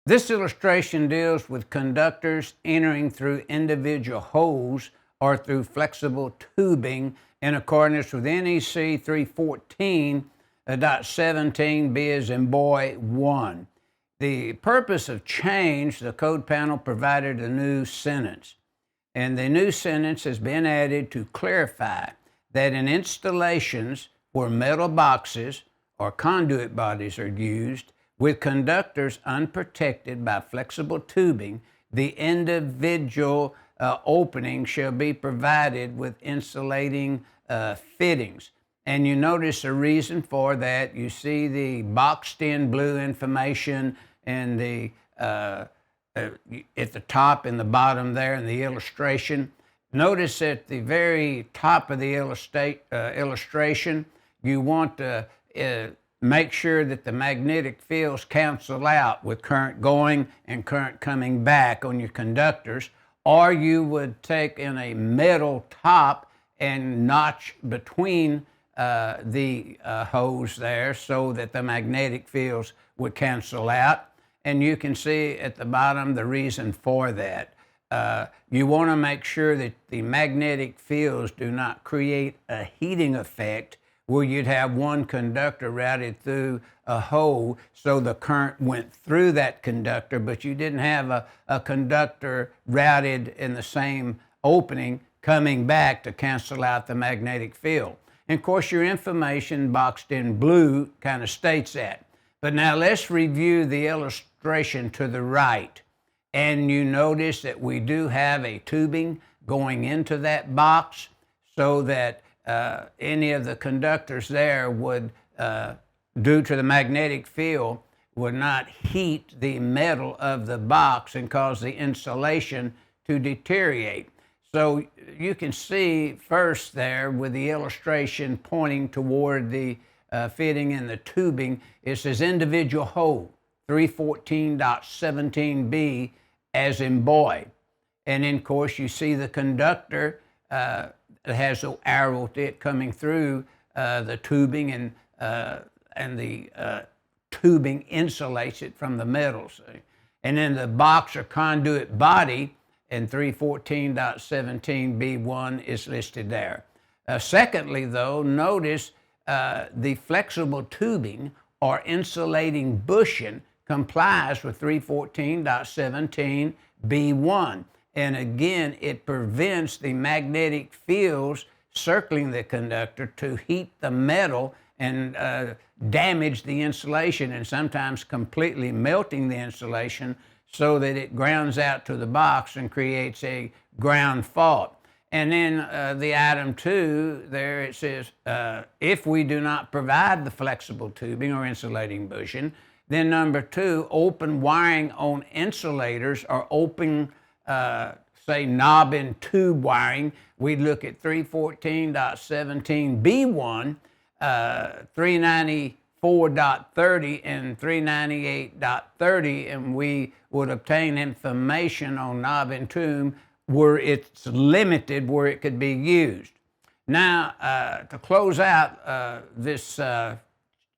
This illustration deals with conductors entering through individual holes or through flexible tubing in accordance with NEC 314.17 as in boy 1. The purpose of change, the code panel provided a new sentence. And the new sentence has been added to clarify that in installations where metal boxes or conduit bodies are used with conductors unprotected by flexible tubing, the individual opening shall be provided with insulating fittings. And you notice the reason for that. You see the boxed in blue information and the at the top and the bottom there in the illustration. Notice at the very top of the illustration, you want to make sure that the magnetic fields cancel out with current going and current coming back on your conductors, or you would take in a metal top and notch between the hose there so that the magnetic fields would cancel out. And you can see at the bottom the reason for that. You want to make sure that the magnetic fields do not create a heating effect where you'd have one conductor routed through a hole so the current went through that conductor, but you didn't have a conductor routed in the same opening coming back to cancel out the magnetic field. And of course, your information boxed in blue kind of states that. But now let's review the illustration to the right. And you notice that we do have a tubing going into that box so that any of the conductors there would, due to the magnetic field, would not heat the metal of the box and cause the insulation to deteriorate. So you can see first there with the illustration pointing toward the fitting in the tubing, it says individual hole, 314.17b as in boy. And then, of course, you see the conductor that has an arrow to it coming through the tubing, and the tubing insulates it from the metal. See? And then the box or conduit body in 314.17b1 is listed there. Secondly, though, notice the flexible tubing or insulating bushing complies with 314.17b1. And again, it prevents the magnetic fields circling the conductor to heat the metal and damage the insulation, and sometimes completely melting the insulation so that it grounds out to the box and creates a ground fault. And then the item 2, there it says, if we do not provide the flexible tubing or insulating bushing, then number 2, open wiring on insulators or open, say, knob and tube wiring. We'd look at 314.17b1, 394.30 and 398.30, and we would obtain information on knob and tube where it's limited, where it could be used. Now, to close out this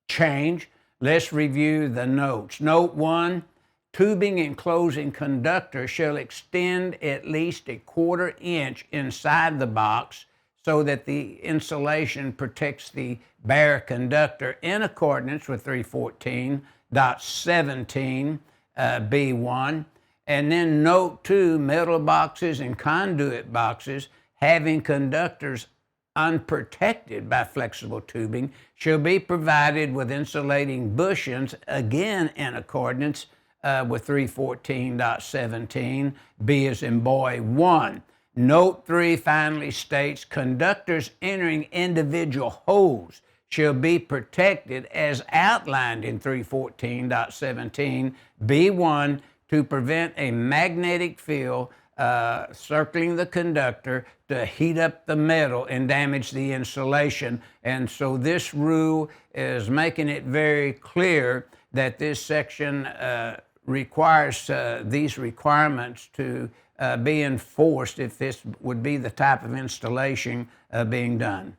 change, let's review the notes. Note 1, tubing enclosing conductor shall extend at least a 1/4 inch inside the box so that the insulation protects the bare conductor in accordance with 314.17b1. And then note 2, metal boxes and conduit boxes having conductors unprotected by flexible tubing shall be provided with insulating bushings, again in accordance with 314.17b as in boy 1. Note 3 finally states conductors entering individual holes shall be protected as outlined in 314.17b1 to prevent a magnetic field circling the conductor to heat up the metal and damage the insulation. And so this rule is making it very clear that this section requires these requirements to be enforced if this would be the type of installation being done.